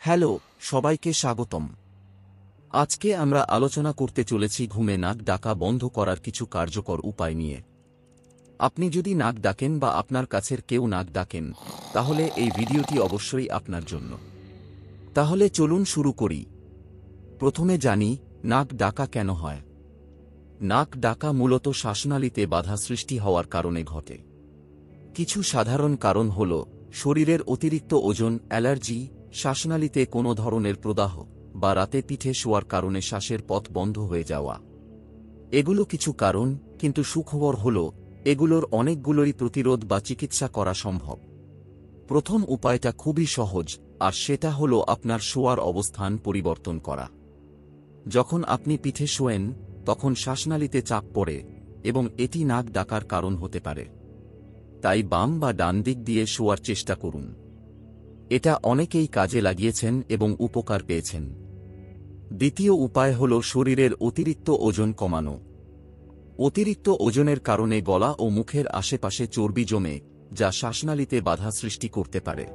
Hello, সবাইকে স্বাগতম। আজকে আমরা আলোচনা করতে চলেছি ঘুমে নাক ডাকা বন্ধ করার কিছু কার্যকর উপায় নিয়ে। আপনি যদি নাক ডাকেন বা আপনার কাছের কেউ নাক ডাকেন, তাহলে এই ভিডিওটি অবশ্যই আপনার জন্য। তাহলে চলুন শুরু করি। প্রথমে জানি নাক ডাকা কেন হয়। নাক ডাকা মূলত শ্বাসনালীতে বাধা সৃষ্টি হওয়ার কারণে ঘটে। কিছু সাধারণ কারণ হল শরীরের অতিরিক্ত ওজন, অ্যালার্জি, শ্বাসনালীতে কোনো ধরনের প্রদাহ বা রাতে পিঠে শোয়ার কারণে শ্বাসের পথ বন্ধ হয়ে যাওয়া। এগুলো কিছু কারণ, কিন্তু সুখবর হল এগুলোর অনেকগুলোরই প্রতিরোধ বা চিকিৎসা করা সম্ভব। প্রথম উপায়টা খুবই সহজ, আর সেটা হল আপনার শোয়ার অবস্থান পরিবর্তন করা। যখন আপনি পিঠে শোয়েন, তখন শ্বাসনালীতে চাপ পড়ে এবং এটি নাক ডাকার কারণ হতে পারে। তাই বাম বা ডান দিক দিয়ে শোয়ার চেষ্টা করুন। এটা অনেকেই কাজে লাগিয়েছেন এবং উপকার পেয়েছেন। দ্বিতীয় উপায় হল শরীরের অতিরিক্ত ওজন কমানো। অতিরিক্ত ওজনের কারণে গলা ও মুখের আশেপাশে চর্বি জমে, যা শ্বাসনালীতে বাধা সৃষ্টি করতে পারে।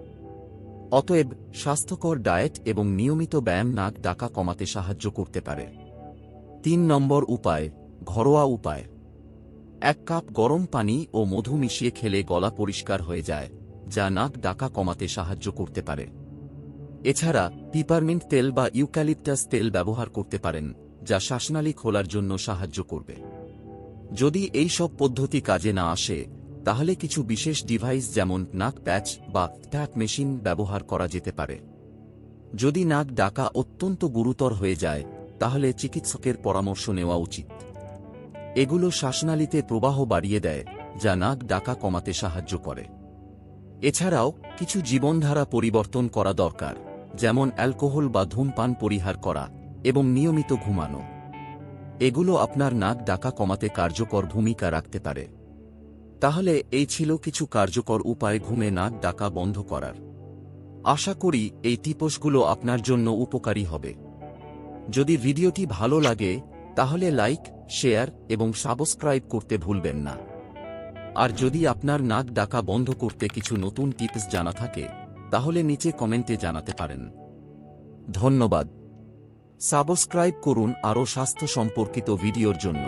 অতএব স্বাস্থ্যকর ডায়েট এবং নিয়মিত ব্যায়াম নাক ডাকা কমাতে সাহায্য করতে পারে। 3 নম্বর উপায়, ঘরোয়া উপায়। 1 কাপ গরম পানি ও মধু মিশিয়ে খেলে গলা পরিষ্কার হয়ে যায়, যা নাক ডাকা কমাতে সাহায্য করতে পারে। এছাড়া পিপারমিন্ট তেল বা ইউক্যালিপটাস তেল ব্যবহার করতে পারেন, যা শ্বাসনালী খোলার জন্য সাহায্য করবে। যদি এই সব পদ্ধতি কাজে না আসে, তাহলে কিছু বিশেষ ডিভাইস যেমন নাক প্যাচ বা ট্যাপ মেশিন ব্যবহার করা যেতে পারে। যদি নাক ডাকা অত্যন্ত গুরুতর হয়ে যায়, তাহলে চিকিৎসকের পরামর্শ নেওয়া উচিত। এগুলো শ্বাসনালীতে প্রবাহ বাড়িয়ে দেয়, যা নাক ডাকা কমাতে সাহায্য করে। এছাড়াও কিছু জীবনধারা পরিবর্তন করা দরকার, যেমন অ্যালকোহল বা ধূমপান পরিহার করা এবং নিয়মিত ঘুমানো। এগুলো আপনার নাক ডাকা কমাতে কার্যকর ভূমিকা রাখতে পারে। তাহলে এই ছিল কিছু কার্যকর উপায় ঘুমে নাক ডাকা বন্ধ করার। আশা করি এই টিপসগুলো আপনার জন্য উপকারী হবে। যদি ভিডিওটি ভালো লাগে, তাহলে লাইক, শেয়ার এবং সাবস্ক্রাইব করতে ভুলবেন না। আর যদি আপনার নাক ডাকা বন্ধ করতে কিছু নতুন টিপস জানা থাকে, তাহলে নিচে কমেন্টে জানাতে পারেন। ধন্যবাদ। সাবস্ক্রাইব করুন আরও স্বাস্থ্য সম্পর্কিত ভিডিওর জন্য।